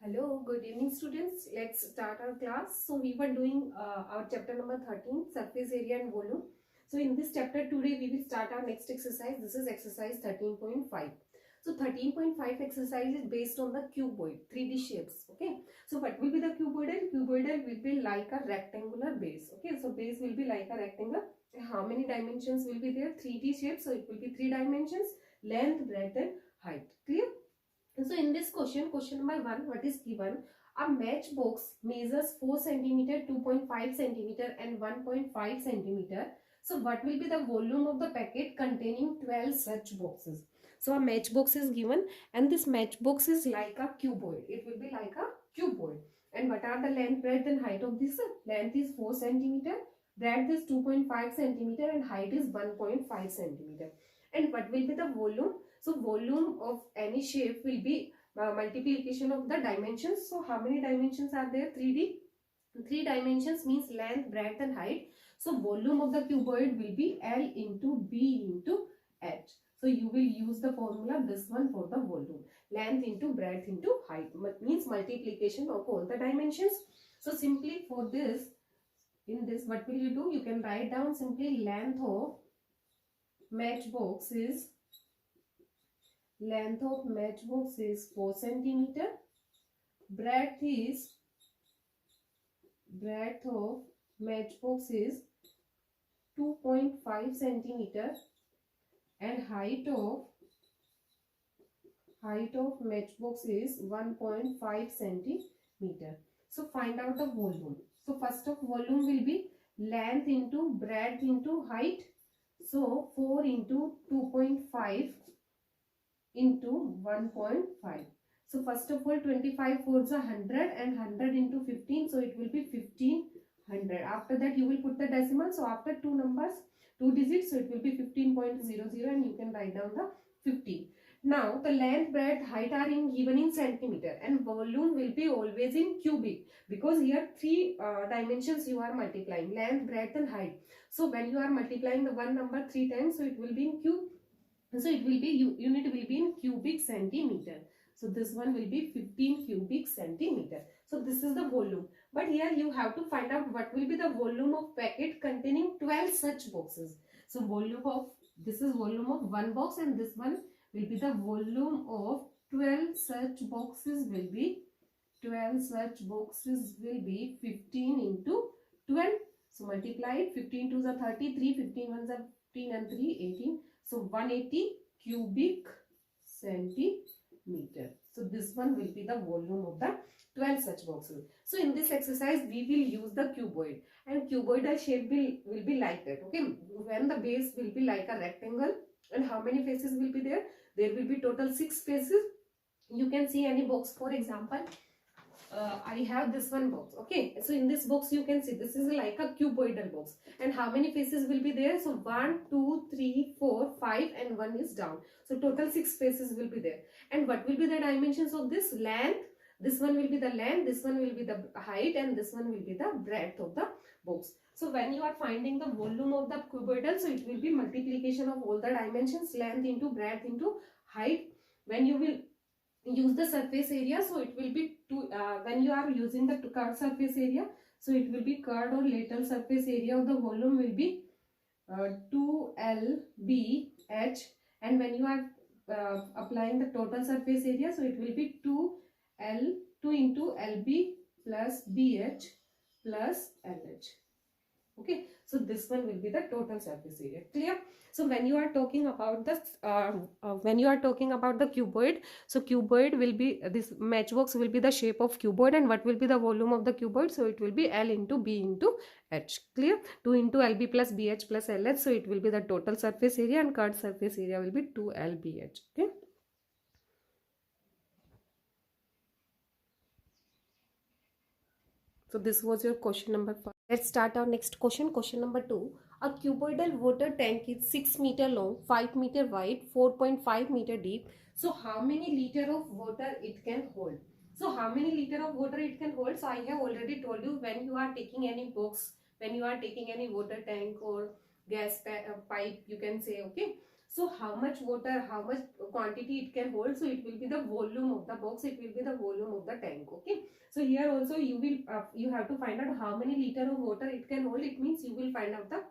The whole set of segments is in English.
Hello, good evening students. Let's start our class. So we were doing our chapter number 13, surface area and volume. So in this chapter today we will start our next exercise. This is exercise 13.5. So 13.5 exercise is based on the cuboid, 3D shapes. Okay. So what will be the cuboidal? Cuboidal will be like a rectangular base. Okay. So base will be like a rectangle. How many dimensions will be there? 3D shapes. So it will be 3 dimensions, length, breadth and height. Clear? So in this question number 1, what is given? A matchbox measures 4 centimeter, 2.5 centimeter and 1.5 centimeter. So what will be the volume of the packet containing 12 such boxes? So a matchbox is given and this matchbox is like a cuboid. It will be like a cuboid. And what are the length, breadth and height of this? Length is 4 centimeter, breadth is 2.5 centimeter and height is 1.5 centimeter. And what will be the volume? So volume of any shape will be multiplication of the dimensions. So how many dimensions are there? 3D. 3 dimensions means length, breadth and height. So volume of the cuboid will be L into B into H. So you will use the formula this one for the volume. Length into breadth into height means multiplication of all the dimensions. So simply for this, in this what will you do? You can write down simply length of matchbox is 4 centimeter, breadth of matchbox is 2.5 centimeter and height of matchbox is 1.5 centimeter. So find out the volume. So first of volume will be length into breadth into height. So 4 into 2.5 into 1.5. So first of all 25 fours are 100 and 100 into 15. So it will be 1500. After that you will put the decimal. So after two numbers, two digits, so it will be 15.00 and you can write down the 15. Now the length, breadth, height are given in centimeter and volume will be always in cubic because here three dimensions you are multiplying, length, breadth and height. So when you are multiplying the one number 3 times, so it will be in cube. So it will be, unit will be in cubic centimeter. So this one will be 15 cubic centimeter. So this is the volume. But here you have to find out what will be the volume of packet containing 12 such boxes. So volume of, this is volume of one box and this one will be the volume of 12 such boxes will be 15 into 12. So multiply it, 15 2s are 33, 15 1s are 15 and 3 18. So 180 cubic centimeter. So this one will be the volume of the 12 such boxes. So in this exercise we will use the cuboid and cuboidal shape will be like that. Okay, when the base will be like a rectangle and how many faces will be there? There will be total 6 faces. You can see any box. For example, I have this one box. Okay, so in this box you can see this is like a cuboidal box and how many faces will be there? So 1 2 3 4 5 and 1 is down. So total 6 faces will be there. And what will be the dimensions of this? Length, this one will be the length, this one will be the height and this one will be the breadth of the box. So when you are finding the volume of the cuboidal, so it will be multiplication of all the dimensions, length into breadth into height. When you will use the surface area, so it will be when you are using the curved surface area, so it will be curved or lateral surface area of the volume will be 2lbh, and when you are applying the total surface area, so it will be 2 into lb plus bh plus lh. Okay, so this one will be the total surface area. Clear? So when you are talking about the cuboid, so cuboid will be this matchbox will be the shape of cuboid, and what will be the volume of the cuboid? So it will be L into B into H. Clear? 2 into LB plus BH plus LH. So it will be the total surface area, and curved surface area will be 2LBH. Okay. So this was your question number 5. Let's start our next question. Question number 2. A cuboidal water tank is 6 meter long, 5 meter wide, 4.5 meter deep. So how many liter of water it can hold? So how many liter of water it can hold? So I have already told you, when you are taking any box, when you are taking any water tank or gas pipe, you can say, okay. So how much water, how much quantity it can hold, so it will be the volume of the box, it will be the volume of the tank. Okay, so here also you will you have to find out how many liter of water it can hold. It means you will find out the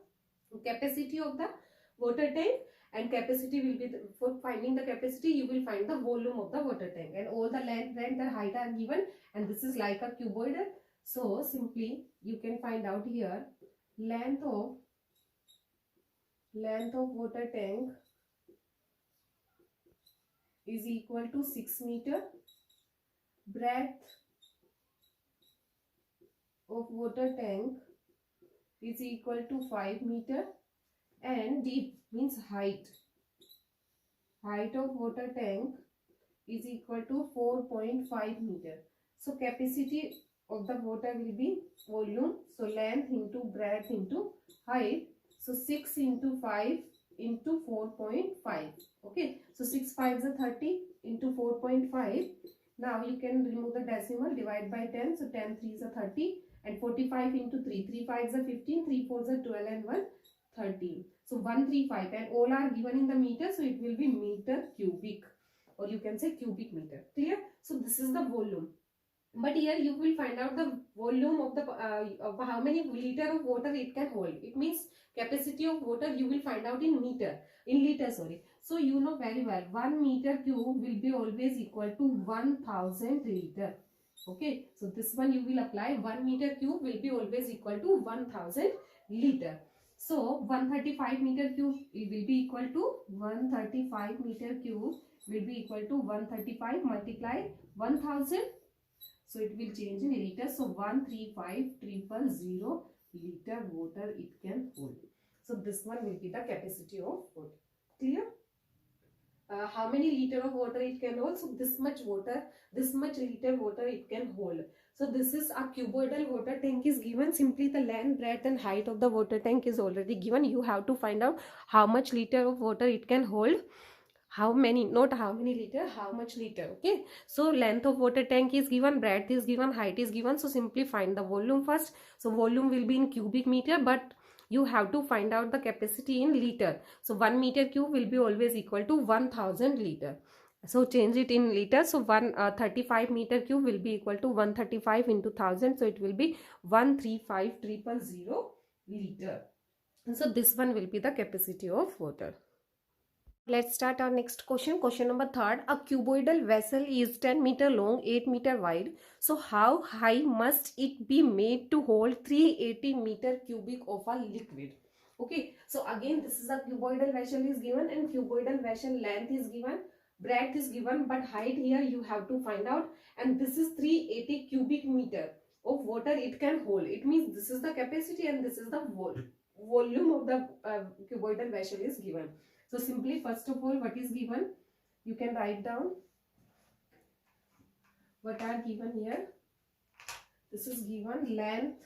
capacity of the water tank, and capacity will be for finding the capacity you will find the volume of the water tank, and all the length and the height are given, and this is like a cuboid. So simply you can find out here length of water tank is equal to 6 meter, breadth of water tank is equal to 5 meter, and deep means height of water tank is equal to 4.5 meter. So capacity of the water will be volume, so length into breadth into height, so 6 into 5 into 4.5. okay, so 6 5s are 30 into 4.5. now you can remove the decimal, divide by 10, so 10 3s are 30, and 45 into 3 3 5s are 15, 3 4s are 12, and 1 13. So 135, and all are given in the meter, so it will be meter cubic, or you can say cubic meter. Clear? So this is the volume. But here you will find out the volume of the of how many liter of water it can hold. It means capacity of water you will find out in liter, sorry. So you know very well 1 meter cube will be always equal to 1000 liter. Okay, so this one you will apply, 1 meter cube will be always equal to 1000 liter. So 135 meter cube it will be equal to 135 meter cube will be equal to 135 multiply 1000. So it will change in liter. So 135,000 liter water it can hold. So this one will be the capacity of water. Clear? How many liter of water it can hold? So this much water, this much liter water it can hold. So this is a cuboidal water tank is given. Simply the length, breadth and height of the water tank is already given. You have to find out how much liter of water it can hold. How many, not how many liter, how much liter. Okay, so length of water tank is given, breadth is given, height is given. So simply find the volume first. So volume will be in cubic meter, but you have to find out the capacity in liter. So 1 meter cube will be always equal to 1000 liter. So change it in liter. So 135 meter cube will be equal to 135 into 1000. So it will be 135,000 liter. So this one will be the capacity of water. Let's start our next question. Question number 3rd. A cuboidal vessel is 10 meter long, 8 meter wide. So how high must it be made to hold 380 meter cubic of a liquid? Okay, so again this is a cuboidal vessel is given, and cuboidal vessel length is given, breadth is given, but height here you have to find out, and this is 380 cubic meter of water it can hold. It means this is the capacity and this is the volume of the cuboidal vessel is given. So simply first of all what is given, you can write down what are given here. This is given length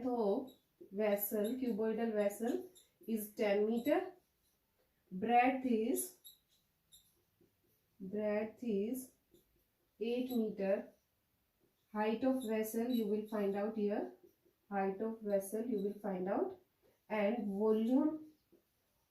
of vessel, cuboidal vessel is 10 meter, breadth is 8 meter, height of vessel you will find out here, height of vessel you will find out, and volume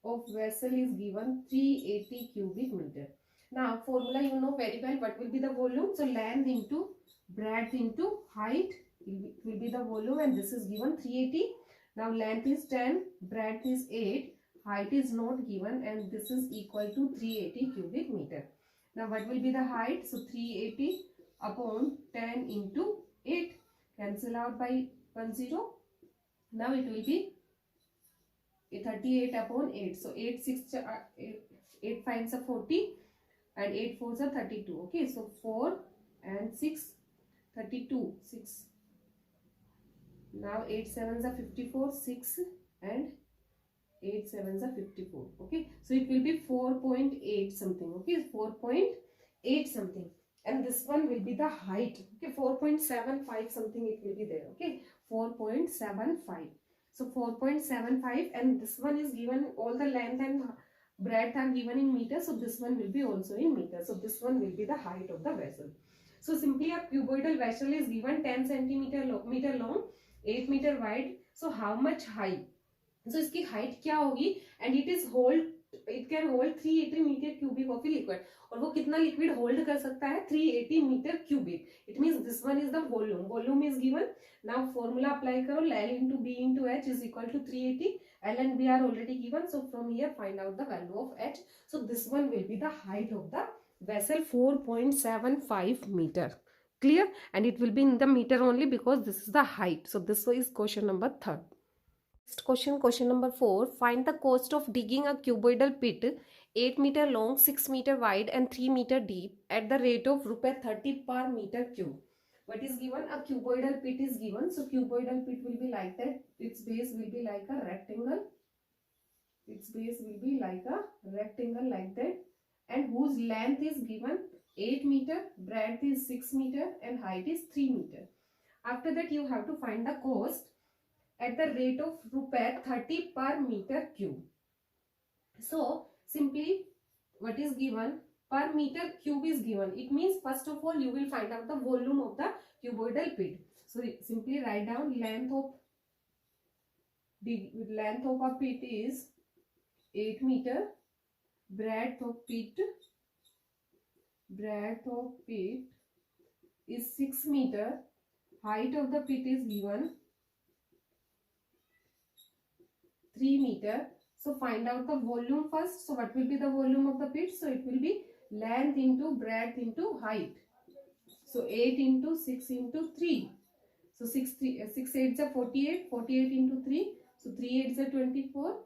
of vessel is given 380 cubic meter. Now formula you know very well, what will be the volume? So length into breadth into height will be the volume, and this is given 380. Now length is 10, breadth is 8, height is not given, and this is equal to 380 cubic meter. Now what will be the height? So 380 upon 10 into 8, cancel out by 10. Now it will be 38 upon 8. So 8 5s are 40 and 8 4s are 32. Okay, so 4 and 6 32 6. Now 8 7s are 54, 6 and 8 7s are 54. Okay, so it will be 4.8 something. Okay, 4.8 something, and this one will be the height. Okay, 4.75 something it will be there. Okay, 4.75. So 4.75, and this one is given, all the length and breadth are given in meter. So this one will be also in meter. So this one will be the height of the vessel. So simply a cuboidal vessel is given 10 centimeter meter long, 8 meter wide. So how much high? So इसकी height क्या होगी, and it can hold 380 metre cubic of liquid, और वो कितना liquid hold कर सकता है, 380 metre cubic. It means this one is the volume is given. Now formula apply करो, L into B into H is equal to 380. L and B are already given, so from here find out the value of H. So this one will be the height of the vessel, 4.75 meter. Clear? And it will be in the meter only because this is the height. So this is question number 3. Next question number 4. Find the cost of digging a cuboidal pit 8 meter long, 6 meter wide and 3 meter deep at the rate of ₹30 per meter cube. What is given? A cuboidal pit is given. So cuboidal pit will be like that. Its base will be like a rectangle. Its base will be like a rectangle like that, and whose length is given 8 meter, breadth is 6 meter and height is 3 meter. After that you have to find the cost at the rate of ₹30 per meter cube. So simply what is given, per meter cube is given. It means first of all you will find out the volume of the cuboidal pit. So simply write down length of a pit is 8 meter, breadth of pit is 6 meter, height of the pit is given 3 meter. So find out the volume first. So what will be the volume of the pit? So it will be length into breadth into height. So 8 into 6 into 3. So 6 8s are 48. 48 into 3. So 3 8s are 24.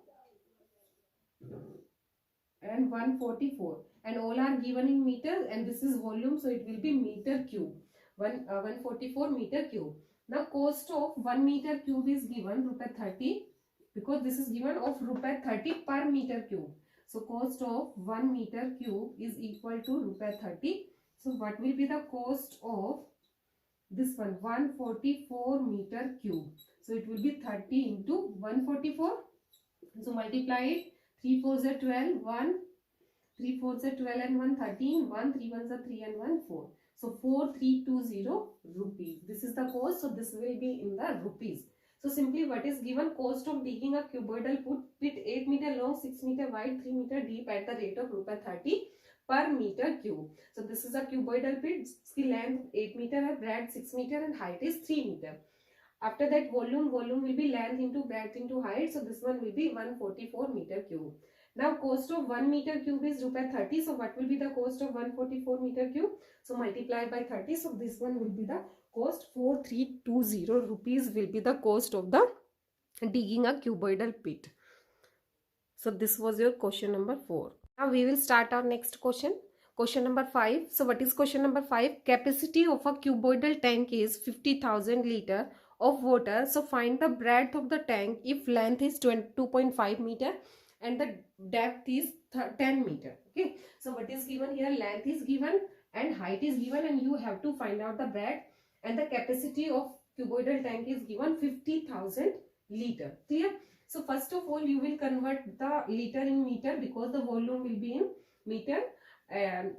And 144. And all are given in meters. And this is volume. So it will be meter cube. 144 meter cube. Now cost of 1 meter cube is given ₹30. Because this is given of ₹30 per meter cube. So cost of 1 meter cube is equal to ₹30. So what will be the cost of this one? 144 meter cube. So it will be 30 into 144. So multiply it. 3 4s are 12. 3 4s are 12 and 1 13. 1 3 1s are 3 and 1 4. So 4320 rupees. This is the cost. So this will be in the rupees. So simply what is given, cost of digging a cuboidal pit 8 meter long, 6 meter wide, 3 meter deep at the rate of ₹30 per meter cube. So this is a cuboidal pit. Its length 8 meter, breadth 6 meter and height is 3 meter. After that volume will be length into breadth into height. So this one will be 144 meter cube. Now cost of 1 meter cube is ₹30. So what will be the cost of 144 meter cube? So multiply by 30. So this one will be the cost. 4320 rupees will be the cost of the digging a cuboidal pit. So this was your question number 4. Now we will start our next question. Question number 5. So what is question number 5? Capacity of a cuboidal tank is 50,000 liter of water. So find the breadth of the tank if length is 2.5 meter and the depth is 10 meter. Okay. So what is given here? Length is given and height is given, and you have to find out the breadth, and the capacity of cuboidal tank is given 50,000 liter. Clear? So first of all you will convert the liter in meter because the volume will be in meter. And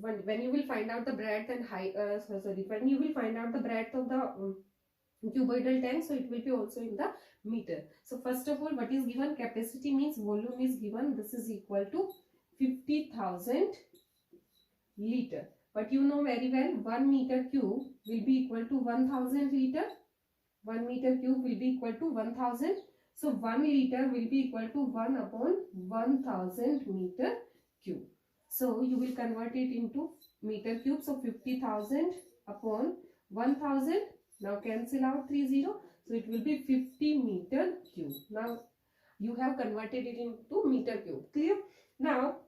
when you will find out the breadth and height, when you will find out the breadth of the cuboidal tank, so it will be also in the meter. So first of all, what is given? Capacity means volume is given. This is equal to 50,000 liter. But you know very well 1 meter cube will be equal to 1000 liter. 1 meter cube will be equal to 1000. So 1 liter will be equal to 1 upon 1000 meter cube. So you will convert it into meter cube. So 50,000 upon 1000. Now cancel out 30. So it will be 50 meter cube. Now you have converted it into meter cube. Clear? Now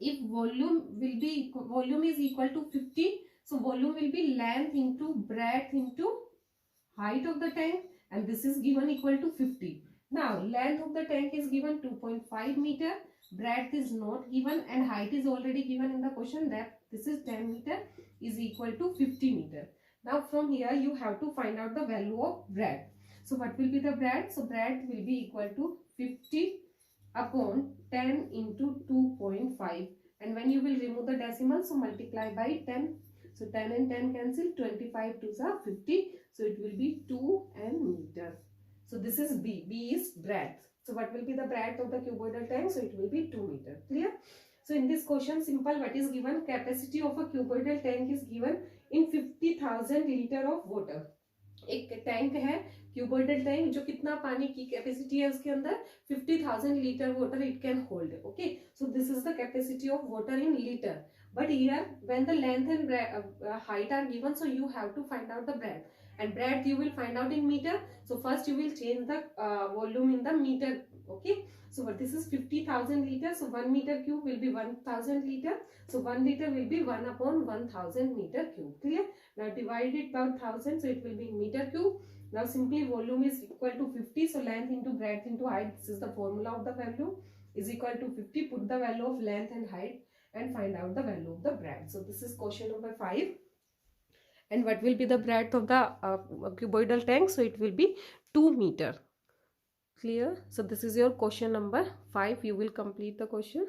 if volume is equal to 50, so volume will be length into breadth into height of the tank, and this is given equal to 50. Now length of the tank is given 2.5 meter, breadth is not given, and height is already given in the question. That this is 10 meter is equal to 50 meter. Now from here you have to find out the value of breadth. So what will be the breadth? So breadth will be equal to 50 upon 10 into 2.5, and when you will remove the decimal, so multiply by 10. So 10 and 10 cancel, 25 2s are 50. So it will be 2 meter. So this is B. B is breadth. So what will be the breadth of the cuboidal tank? So it will be 2 meter. Clear? So in this question, simple, what is given? Capacity of a cuboidal tank is given in 50,000 liter of water. एक tank है cuboidal tank जो कितना पानी की capacity है उसके अंदर 50,000 litre water it can hold. Okay, so this is the capacity of water in litre. But here when the length and height are given, so you have to find out the breadth, and breadth you will find out in meter. So first you will change the volume in the meter. Okay, so what this is 50,000 liters, so 1 meter cube will be 1,000 liter. So 1 liter will be 1 upon 1,000 meter cube. Clear? Now divide it by 1,000, so it will be meter cube. Now simply volume is equal to 50, so length into breadth into height, this is the formula of the value, is equal to 50. Put the value of length and height and find out the value of the breadth. So this is question number 5. And what will be the breadth of the cuboidal tank? So it will be 2 meter. Clear? So this is your question number 5. You will complete the question.